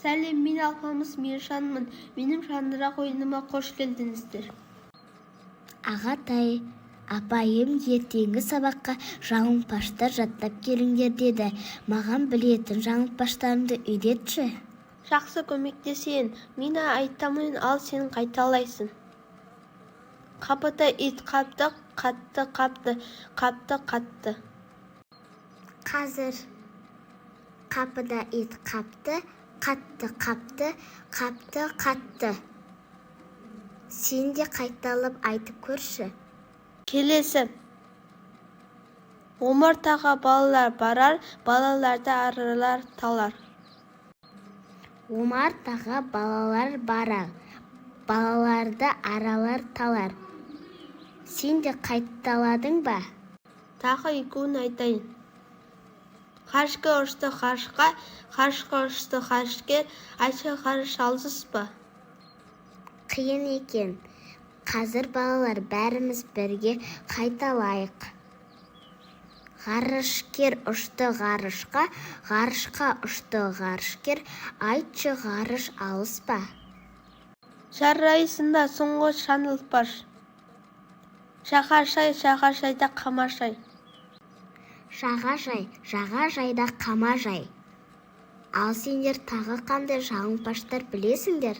Сәлем, мен алпамыс Мейіршанмын. Менің шаңырақ ойыныма қош келдіңіздер. Ағатай, апайым ертеңгі сабаққа жаңылтпаштар жаттап келіңдер деді. Маған білетін жаңылтпаштарымды үйретші. Жақсы, көмектесейін. Мен айтамын, ал сен қайталайсың. Қапыда ит қапты, қатты қапты, қапты қатты. Қазір қапыда ит қапты, қатты қапты, қапты қатты. Сен де қайталап айтып көрші. Келесі. Омартаға балалар барар, балаларды аралар талар. Омартаға балалар барар, балаларды аралар талар. Сен де қайталадың ба? Тағы екеуін айтайын. Қашқы ұшты қашқа, қашқы ұшты қашкер, айтшы қарыш алсыз ба? Қиын екен. Қазір балалар бәріміз бірге қайталайық. Ғарышкер ұшты ғарышқа, ғарышқа ұшты ғарышкер, айтшы ғарыш алыс ба? Жарайсында соңғы шаңылтпаш. Жағашай, жағашайда қамашай. Жағажай, жағажайда қамажай. Ал сендер тағы қандай жаңылтпаштар білесіңдер?